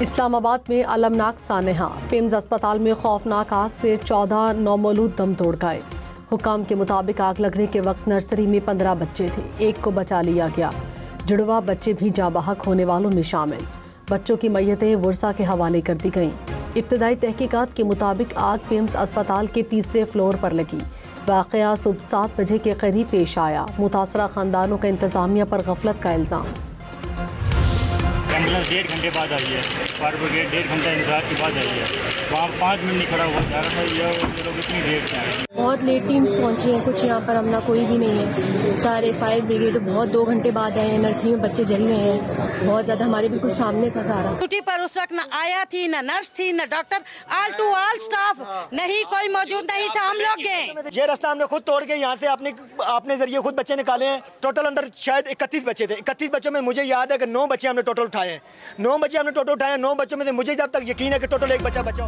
इस्लामाबाद में अलमनाक सानहा। पिम्स अस्पताल में खौफनाक आग से 14 नौमौलूद दम तोड़ गए। हुकाम के मुताबिक आग लगने के वक्त नर्सरी में 15 बच्चे थे, एक को बचा लिया गया। जुड़वा बच्चे भी जाबाहक होने वालों में शामिल। बच्चों की मैयतें वर्सा के हवाले कर दी गईं। इब्तदाई तहकीकात के मुताबिक आग पिम्स अस्पताल के तीसरे फ्लोर पर लगी। वाक़या सुबह 7 बजे के करीब पेश आया। मुतासरा खानदानों का इंतजामिया पर गफलत का इल्ज़ाम। एम्बुलेंस 1.5 घंटे बाद आई है, फायर ब्रिगेड 1.5 घंटा इंतजार के बाद आई है। वहाँ 5 मिनट नहीं खड़ा हुआ जा रहा था, ये लोग इतनी देर से आए। बहुत लेट टीम्स पहुंची हैं, कुछ यहाँ पर हमला कोई भी नहीं है। सारे फायर ब्रिगेड बहुत 2 घंटे बाद आए हैं। नर्सरी में बच्चे जल गए हैं, बहुत ज़्यादा हमारे बिल्कुल सामने था सारा। ड्यूटी पर उस वक्त न आया थी, न नर्स थी, न doctor, all to all staff नहीं, कोई मौजूद नहीं था। हम लोग गए, ये रास्ता हमने खुद तोड़ के यहाँ से अपने जरिए खुद बच्चे निकाले हैं। टोटल अंदर शायद 31 बच्चे थे। 31 बच्चों में मुझे याद है कि 9 बच्चे हमने टोटल उठाए हैं। 9 बच्चे हमने टोटल उठाए हैं। 9 बच्चों में से मुझे जब तक यकीन है कि टोटल 1 बच्चा बचा।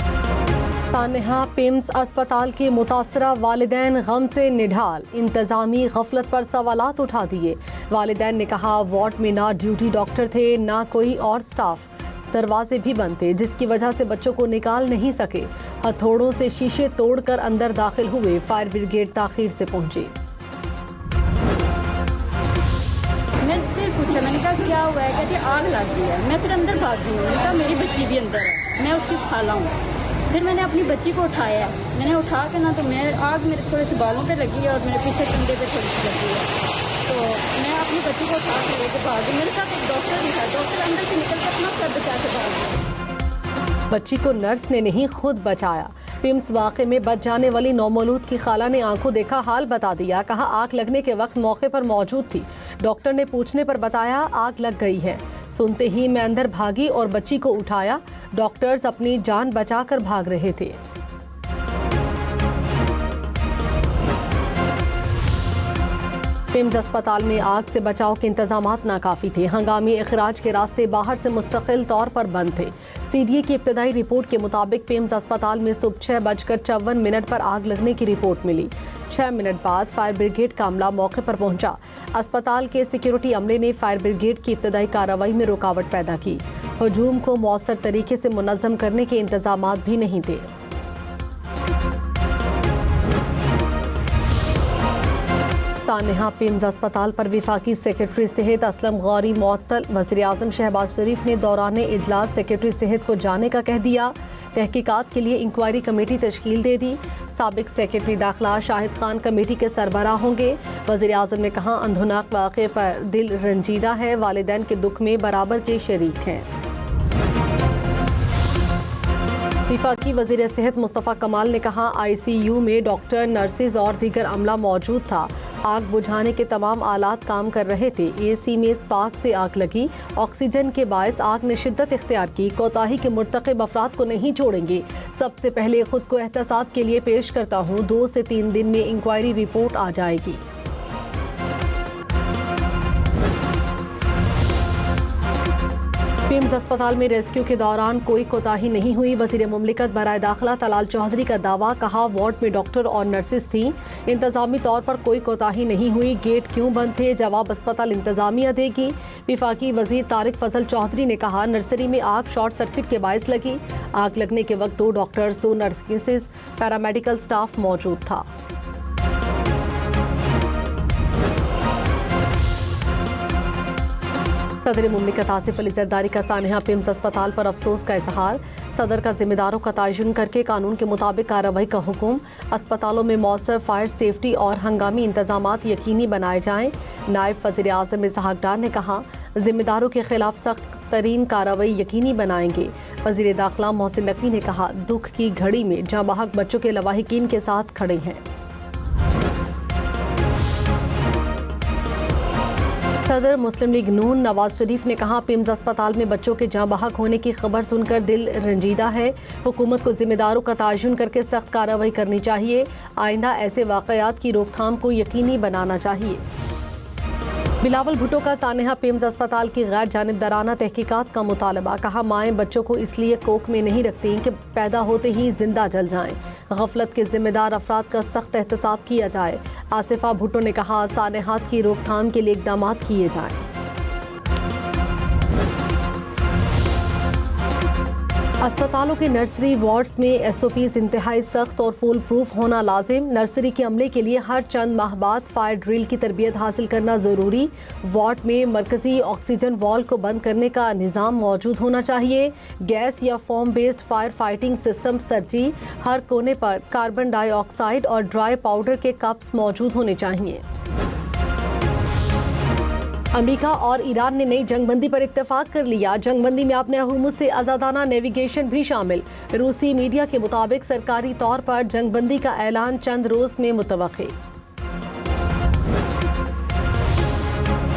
सानहा पिम्स अस्पताल के मुतासरा वालिदैन गम से निढाल। इंतजामी गफलत पर सवालात उठा दिए। वालिदैन ने कहा वार्ड में ना ड्यूटी डॉक्टर थे, ना कोई और स्टाफ। दरवाजे भी बंद थे, जिसकी वजह से बच्चों को निकाल नहीं सके। हथौड़ों से शीशे तोड़कर अंदर दाखिल हुए। फायर ब्रिगेड ताखीर से पहुंची। मैंने फिर पूछा, मैंने कहा क्या हुआ है? कहती आग लग गई है। मैं फिर अंदर भाग गई। मैंने कहा मेरी बच्ची भी अंदर है, मैं उसकी खाला हूँ। फिर मैंने अपनी बच्ची को उठाया। मैंने उठा के ना तो मैं आग मेरे थोड़े से बालों पे लगी है और मेरे पीछे कंधे पे थोड़ी सी लगी है। तो मैं अपनी बच्ची को उठा के लेके भाग गई। मेरे साथ एक डॉक्टर भी था। डॉक्टर अंदर से निकल कर अपना सर बचा के भाग गया। बच्ची को नर्स ने नहीं खुद बचाया। पिम्स वाक़े में बच जाने वाली नौमौलूद की खाला ने आंखों देखा हाल बता दिया। कहा आग लगने के वक्त मौके पर मौजूद थी। डॉक्टर ने पूछने पर बताया आग लग गई है। सुनते ही मैं अंदर भागी और बच्ची को उठाया। डॉक्टर्स अपनी जान बचाकर भाग रहे थे। पिम्स अस्पताल में आग से बचाव के इंतजामात नाकाफी थे। हंगामी इखराज के रास्ते बाहर से मुस्तकिल तौर पर बंद थे। सीडीए की इब्तदाई रिपोर्ट के मुताबिक पिम्स अस्पताल में सुबह 6:54 पर आग लगने की रिपोर्ट मिली। 6 मिनट बाद फायर ब्रिगेड का अमला मौके पर पहुंचा। अस्पताल के सिक्योरिटी अमले ने फायर ब्रिगेड की इब्तदाई कार्रवाई में रुकावट पैदा की। हजूम को मौसर तरीके से मुनज़्ज़म करने के इंतजामात भी नहीं थे। सानहा पिम्स अस्पताल पर वफाकी सेक्रेटरी सेहत असलम गौरी मुअत्तल। वज़ीर-ए-आज़म शहबाज शरीफ ने दौरान इजलास सेक्रेटरी सेहत को जाने का कह दिया। तहकीकात के लिए इंक्वायरी कमेटी तश्कील दे दी। साबिक सेक्रेटरी दाखिला शाहिद खान कमेटी के सरबराह होंगे। वज़ीर-ए-आज़म ने कहा अंधुनाक वाक़े पर दिल रंजीदा है, वालिदैन के दुख में बराबर के शरीक हैं। वफाकी वज़ीर सेहत मुस्तफ़ा कमाल ने कहा ICU में डॉक्टर, नर्सेज और दीगर अमला मौजूद था। आग बुझाने के तमाम आलात काम कर रहे थे। AC में स्पार्क से आग लगी। ऑक्सीजन के बायस आग ने शिद्दत इख्तियार की। कोताही के मुर्तकिब अफराद को नहीं छोड़ेंगे। सबसे पहले खुद को एहतसाब के लिए पेश करता हूँ। 2 से 3 दिन में इंक्वायरी रिपोर्ट आ जाएगी। पिम्स अस्पताल में रेस्क्यू के दौरान कोई कोताही नहीं हुई। वज़ीर मुमलिकत बराए दाखिला तलाल चौधरी का दावा। कहा वार्ड में डॉक्टर और नर्सेज थीं। इंतजामी तौर पर कोई कोताही नहीं हुई। गेट क्यों बंद थे? जवाब अस्पताल इंतजामिया देगी। वफाकी वज़ीर तारिक फजल चौधरी ने कहा नर्सरी में आग शॉर्ट सर्किट के बायस लगी। आग लगने के वक्त 2 डॉक्टर्स, 2 नर्सेज, पैरामेडिकल स्टाफ मौजूद था। सदर मुमलिकत आसिफ अली जरदारी का सानहा पिम्स अस्पताल पर अफसोस का इजहार। सदर का जिम्मेदारों का तयन करके कानून के मुताबिक कार्रवाई का हुक्म। अस्पतालों में मौसर फायर सेफ्टी और हंगामी इंतजामात यकीनी बनाए जाएं। नायब वज़ीर आज़म इसहाक डार ने कहा जिम्मेदारों के खिलाफ सख्त तरीन कार्रवाई यकीनी बनाएंगे। वज़ीर दाखिला मोहसिन नकवी ने कहा दुख की घड़ी में जांबाहक बच्चों के लवाहिकीन के साथ खड़े हैं। सदर मुस्लिम लीग नून नवाज शरीफ ने कहा पिम्स अस्पताल में बच्चों के जाँ बहक होने की खबर सुनकर दिल रंजीदा है। हुकूमत को जिम्मेदारों का तयन करके सख्त कार्रवाई करनी चाहिए। आइंदा ऐसे वाक़यात की रोकथाम को यकीनी बनाना चाहिए। बिलावल भुट्टो का सानहा पिम्स अस्पताल की गैर जानिबदाराना तहकीकात का मुतालबा। कहा माएँ बच्चों को इसलिए कोख में नहीं रखती कि पैदा होते ही जिंदा जल जाएं। गफलत के जिम्मेदार अफराद का सख्त एहतसाब किया जाए। आसिफा भुट्टो ने कहा सानहात की रोकथाम के लिए इक़दामात किए जाएं। अस्पतालों के नर्सरी वार्ड्स में एसओपीज इंतहाई सख्त और फुल प्रूफ होना लाजिम। नर्सरी के अमले के लिए हर चंद माह बाद फायर ड्रिल की तरबियत हासिल करना ज़रूरी। वार्ड में मरकजी ऑक्सीजन वॉल को बंद करने का निज़ाम मौजूद होना चाहिए। गैस या foam based fire fighting systems तरजीह। हर कोने पर कार्बन डाइऑक्साइड और ड्राई पाउडर के कप्स मौजूद होने चाहिए। अमेरिका और ईरान ने नई जंगबंदी पर इत्तेफाक कर लिया। जंगबंदी में अपने हुर्मुज़ से आज़ादाना नेविगेशन भी शामिल। रूसी मीडिया के मुताबिक सरकारी तौर पर जंगबंदी का ऐलान चंद रोज़ में मुतवक्की।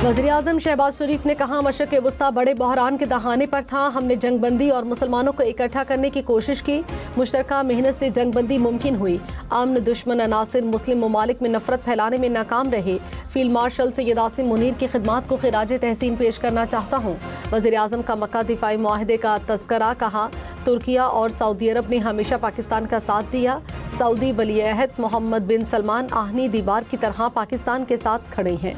वज़ीर-ए-आज़म शहबाज शरीफ ने कहा, मशरिक़ वुस्ता बड़े बहरान के दहाने पर था। हमने जंगबंदी और मुसलमानों को इकट्ठा करने की कोशिश की। मुश्तरका मेहनत से जंगबंदी मुमकिन हुई। अमन दुश्मन अनासिर मुस्लिम ममालिक में नफरत फैलाने में नाकाम रहे। फील्ड मार्शल सैयद आसिम मुनीर की खिदमात को खिराज तहसीन पेश करना चाहता हूँ। वज़ीर-ए-आज़म का मक्का दिफाई मुआहदे का तज़किरा। कहा, तुर्किया और सऊदी अरब ने हमेशा पाकिस्तान का साथ दिया। सऊदी वली अहद मोहम्मद बिन सलमान आहनी दीवार की तरह पाकिस्तान के साथ खड़े हैं।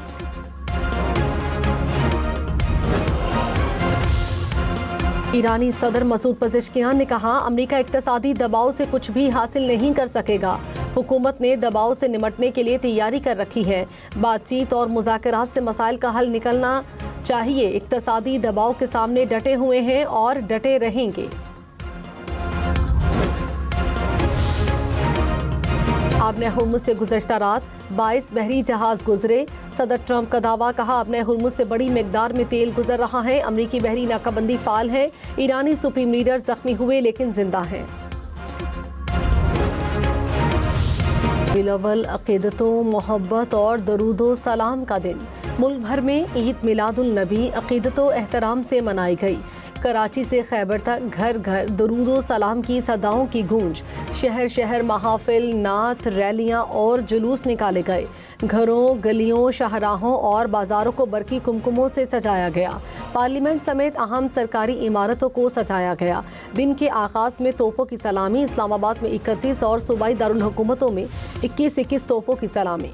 ईरानी सदर मसूद पज़ेश्कियान ने कहा, अमेरिका इक़्तिसादी दबाव से कुछ भी हासिल नहीं कर सकेगा। हुकूमत ने दबाव से निमटने के लिए तैयारी कर रखी है। बातचीत और मुज़ाकरात से मसाइल का हल निकलना चाहिए। इक़्तिसादी दबाव के सामने डटे हुए हैं और डटे रहेंगे। आबने हुर्मुज़ से गुज़श्ता रात 22 बहरी जहाज गुजरे। सदर ट्रंप का दावा। कहा, आबने हुर्मुज़ से बड़ी मिकदार में तेल गुजर रहा है। अमरीकी बहरी नाकाबंदी फाल है। ईरानी सुप्रीम लीडर जख्मी हुए लेकिन जिंदा हैं। बिलवल अक़ीदतों, मोहब्बत और दरूदो सलाम का दिन। मुल्क भर में ईद मिलादुल नबी अक़ीदतों एहतराम से मनाई गई। कराची से खैबर तक घर घर दरूदो सलाम की सदाओं की गूंज। शहर शहर महाफिल, नात, रैलियां और जुलूस निकाले गए। घरों, गलियों, शाहराहों और बाजारों को बरकी कुमकुमों से सजाया गया। पार्लियामेंट समेत अहम सरकारी इमारतों को सजाया गया। दिन के आगाज में तोपों की सलामी। इस्लामाबाद में 31 और सूबाई दारुल हुकूमतों में 21-21 तोपों की सलामी।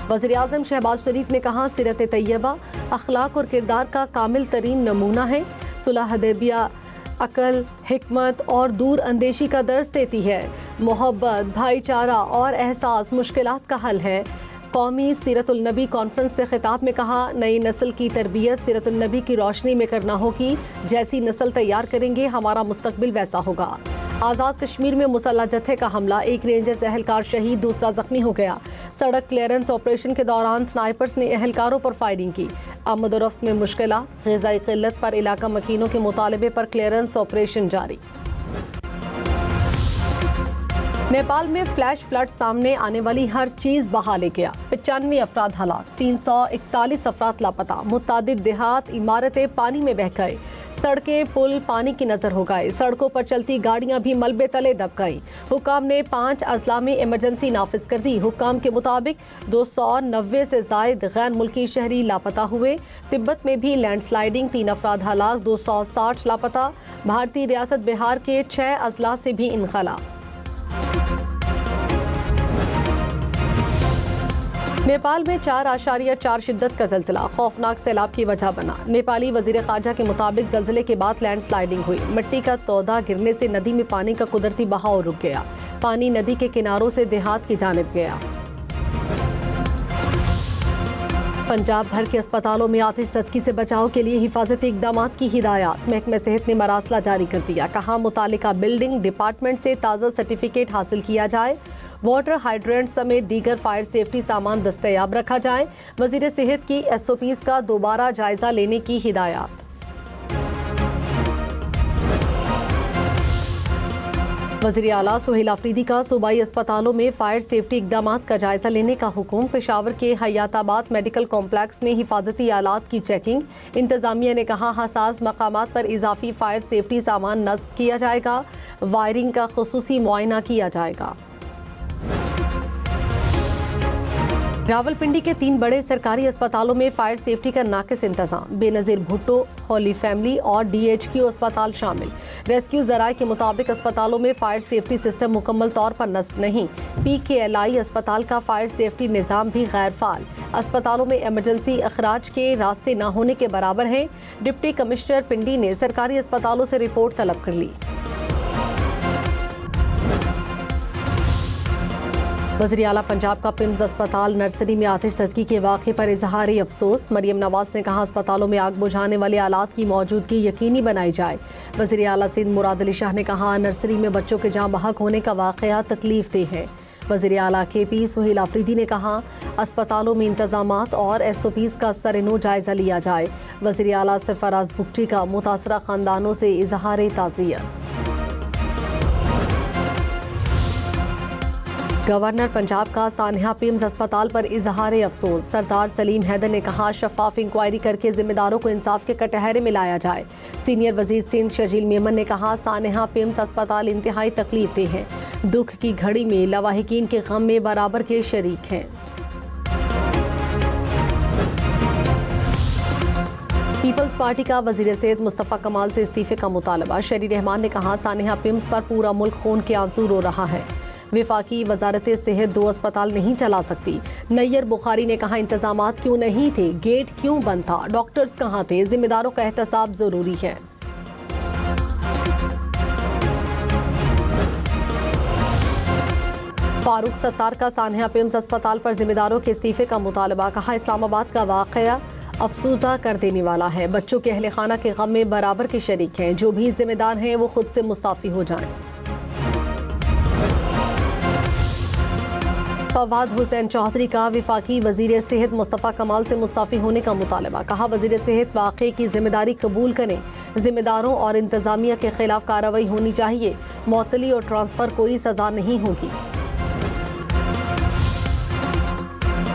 वज़ीर-ए-आज़म शहबाज शरीफ ने कहा, सीरत तैयबा अखलाक और किरदार का कामिल तरीन नमूना है। सुलह हदैबिया अकल, हिकमत और दूर अंदेशी का दर्स देती है। मोहब्बत, भाईचारा और एहसास मुश्किलात का हल है। कौमी सीरतुल नबी कॉन्फ्रेंस से खिताब में कहा, नई नस्ल की तरबियत सीरतुल नबी की रोशनी में करना होगी। जैसी नस्ल तैयार करेंगे हमारा मुस्तकबिल वैसा होगा। आज़ाद कश्मीर में मुसल्लह जत्थे का हमला। एक रेंजर्स एहलकार शहीद, दूसरा जख्मी हो गया। सड़क क्लियरेंस ऑपरेशन के दौरान स्नाइपर्स ने एहलकारों पर फायरिंग की। आमद और रफ्त में मुश्किलात। ग़िज़ाई क़िल्लत पर इलाका मकीनों के मुतालबे पर क्लियरेंस ऑपरेशन जारी। नेपाल में फ्लैश फ्लड सामने आने वाली हर चीज बहा ले गया। 95 अफराद हलाक, 341 अफराद लापता। मुतादिद देहात, इमारतें पानी में बह गए। सड़कें, पुल पानी की नजर हो गए। सड़कों पर चलती गाड़ियां भी मलबे तले दब गईं। हुकाम ने 5 अजला में इमरजेंसी नाफिज कर दी। हुकाम के मुताबिक 290 से जायद गैर मुल्की शहरी लापता हुए। तिब्बत में भी लैंडस्लाइडिंग, 3 अफराद हलाक, 260 लापता। भारतीय रियासत बिहार के 6 अजला से भी इनखला। नेपाल में 4.4 शिद्दत का ज़लज़ला खौफनाक सैलाब की वजह बना। नेपाली वज़ीर ख़ारजा के मुताबिक ज़लज़ले के बाद लैंडस्लाइडिंग हुई। मिट्टी का तौदा गिरने से नदी में पानी का कुदरती बहाव रुक गया। पानी नदी के किनारों से देहात की जानिब गया। पंजाब भर के अस्पतालों में आतिशज़दगी से बचाव के लिए हिफाजती इक़दाम की हिदायत। महकमा सेहत ने मरासला जारी कर दिया। कहा, मुतालिका बिल्डिंग डिपार्टमेंट से ताज़ा सर्टिफिकेट हासिल किया जाए। वाटर हाइड्रेंट समेत दीगर फायर सेफ्टी सामान दस्तयाब रखा जाए। वज़ीर सेहत की SOPs का दोबारा जायजा लेने की हिदायत। वज़ीर आला सुहेल अफरीदी का सूबाई अस्पतालों में फायर सेफ्टी इक़दाम का जायजा लेने का हुक्म। पेशावर के हयाताबाद मेडिकल कॉम्प्लेक्स में हिफाजती आलात की चेकिंग। इंतजामिया ने कहा, हसास मकामात पर इजाफी फायर सेफ्टी सामान नस्ब किया जाएगा। वायरिंग का खुसूसी मुआयना किया जाएगा। रावलपिंडी के 3 बड़े सरकारी अस्पतालों में फायर सेफ्टी का नाकिस इंतजाम। बेनज़ीर भुट्टो, होली फैमिली और DHQ अस्पताल शामिल। रेस्क्यू ज़राए के मुताबिक अस्पतालों में फायर सेफ्टी सिस्टम मुकम्मल तौर पर नस्ब नहीं। PKLI अस्पताल का फायर सेफ्टी निज़ाम भी गैर फाल। अस्पतालों में इमरजेंसी अखराज के रास्ते न होने के बराबर हैं। डिप्टी कमिश्नर पिंडी ने सरकारी अस्पतालों से रिपोर्ट तलब कर ली। वज़ीर आला पंजाब का पिम्स अस्पताल नर्सरी में आतिशज़दगी के वाक़े पर इजहार अफसोस। मरियम नवाज ने कहा अस्पतालों में आग बुझाने वाले आलात की मौजूदगी यकीनी बनाई जाए। वज़ीर आला सिंध मुराद अली शाह ने कहा नर्सरी में बच्चों के जाँ बहक होने का वाक़या तकलीफ देह है। वज़ीर आला KP सुहेल आफरीदी ने कहा अस्पतालों में इंतजामात और SOPs का सरेनो जायज़ा लिया जाए। वज़ीर आला सरफराज बुगटी का मुतासरा ख़ानदानों से इजहार ताज़ियत। गवर्नर पंजाब का सानिया पिम्स अस्पताल पर इजहार अफसोस। सरदार सलीम हैदर ने कहा शफाफ इंक्वायरी करके जिम्मेदारों को इंसाफ के कटहरे में लाया जाए। सीनियर वजीर सिंध शजील मेमन ने कहा सानिया पिम्स अस्पताल इंतहाई तकलीफ दे है। दुख की घड़ी में लवाहिकीन के गम में बराबर के शरीक हैं। पीपल्स पार्टी का वजीर सेहत मुस्तफ़ा कमाल से इस्तीफे का मुतालबा। शरी रहमान ने कहा सानिया पिम्स पर पूरा मुल्क खून के आंसू रो रहा है। विफाकी वजारत सेहत 2 अस्पताल नहीं चला सकती। नैयर बुखारी ने कहा इंतजामात क्यों नहीं थे, गेट क्यों बंद था, डॉक्टर्स कहाँ थे, जिम्मेदारों का एहतसाब जरूरी है। फारूक सत्तार का सानिया पिम्स अस्पताल पर जिम्मेदारों के इस्तीफे का मुतालबा। कहा इस्लामाबाद का वाकया अफसुर्दा कर देने वाला है। बच्चों के अहले खाना के गम में बराबर के शरीक हैं। जो भी जिम्मेदार हैं वो खुद से मुस्ताफी हो जाएं। फवाद हुसैन चौधरी का विफाकी वजीर सेहत मुस्तफ़ा कमाल से मुस्ताफ़ी होने का मुतालबा। कहा वजीर सेहत वाक़े की जिम्मेदारी कबूल करें। जिम्मेदारों और इंतज़ामिया के खिलाफ कार्रवाई होनी चाहिए। मुअत्तली और ट्रांसफ़र कोई सज़ा नहीं होगी।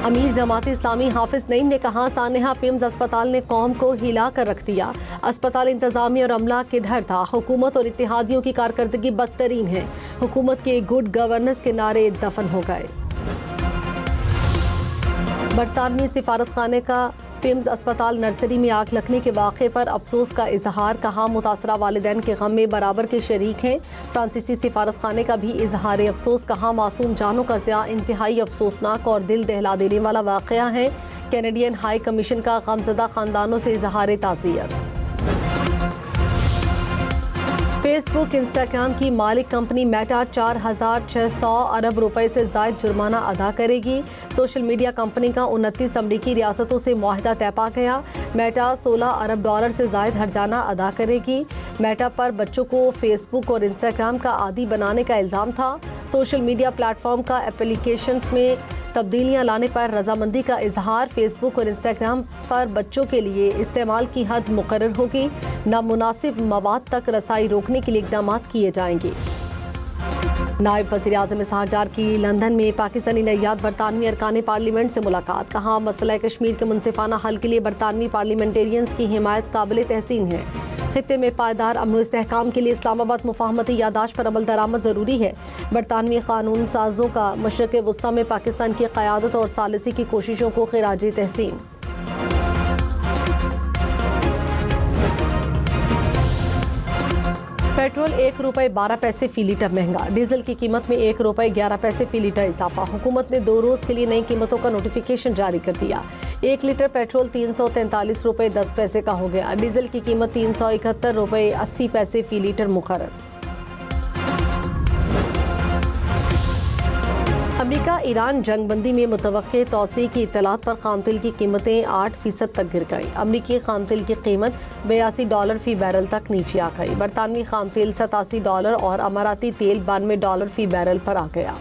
अमीर जमात इस्लामी हाफिज नईम ने कहा सानिया पिम्स अस्पताल ने कौम को हिला कर रख दिया। अस्पताल इंतजामी और अमला किधर था। हुकूमत और इत्तेहादियों की कारकर्दगी बदतरीन है। हुकूमत के गुड गवर्नेंस के नारे दफन हो गए। बरतानवी सिफारत खाने का पिम्स अस्पताल नर्सरी में आग लगने के वाक़े पर अफसोस का इजहार। कहा मुतासरा वालिदैन के गम में बराबर के शरीक हैं। फ्रांसीसी सिफारत खाने का भी इजहार अफसोस। कहा मासूम जानों का ज़िया इंतहाई अफसोसनाक और दिल दहला देने वाला वाक़या है। कैनेडियन हाई कमीशन का गमज़दा ख़ानदानों से इजहार ताज़ियत। फेसबुक इंस्टाग्राम की मालिक कंपनी मेटा 4,600 अरब रुपए से ज़ायद जुर्माना अदा करेगी। सोशल मीडिया कंपनी का 29 अमरीकी रियासतों से मुआहदा तय पा गया। मेटा 16 अरब डॉलर से ज़ायद हर्जाना अदा करेगी। मेटा पर बच्चों को फेसबुक और इंस्टाग्राम का आदी बनाने का इल्ज़ाम था। सोशल मीडिया प्लेटफॉर्म का एप्लीकेशंस में तब्दीलियां लाने पर रजामंदी का इजहार। फेसबुक और इंस्टाग्राम पर बच्चों के लिए इस्तेमाल की हद मुकर्रर होगी। नामुनासिब मवाद तक रसाई रोकने के लिए इक़दाम किए जाएंगे। नायब वज़ीर आज़म इसहाक़ डार की लंदन में पाकिस्तानी नैयाद बरतानवी अरकान पार्लियामेंट से मुलाकात। कहा मसला कश्मीर के मुनसिफाना हल के लिए बरतानवी पार्लियामेंटेरियंस की हिमायत काबिल तहसीन है। खित्ते में पायदार अमन इस्तेहकाम के लिए इस्लामाबाद मुफाहमती यादाश्त पर अमल दरामद ज़रूरी है। बरतानवी कानून साजों का मशरक़ वस्ता में पाकिस्तान की क़यादत और सालिसी की कोशिशों को खिराज तहसीन। पेट्रोल 1 रुपये 12 पैसे फ़ी लीटर महंगा। डीजल की कीमत में 1 रुपये 11 पैसे फ़ी लीटर इजाफा। हुकूमत ने 2 रोज़ के लिए नई कीमतों का नोटिफिकेशन जारी कर दिया। 1 लीटर पेट्रोल 343 रुपये 10 पैसे का हो गया। डीजल की कीमत 371 रुपये 80 पैसे फ़ी लीटर मुकर्रर। अमेरिका ईरान जंगबंदी में मुतवक्के तौसी की इत्तलात पर खाम तेल की कीमतें 8% तक गिर गई। अमरीकी खाम तेल की कीमत $82 फ़ी बैरल तक नीचे आ गई। बरतानवी खाम तेल $87 और अमाराती तेल $92 फ़ी बैरल पर आ गया।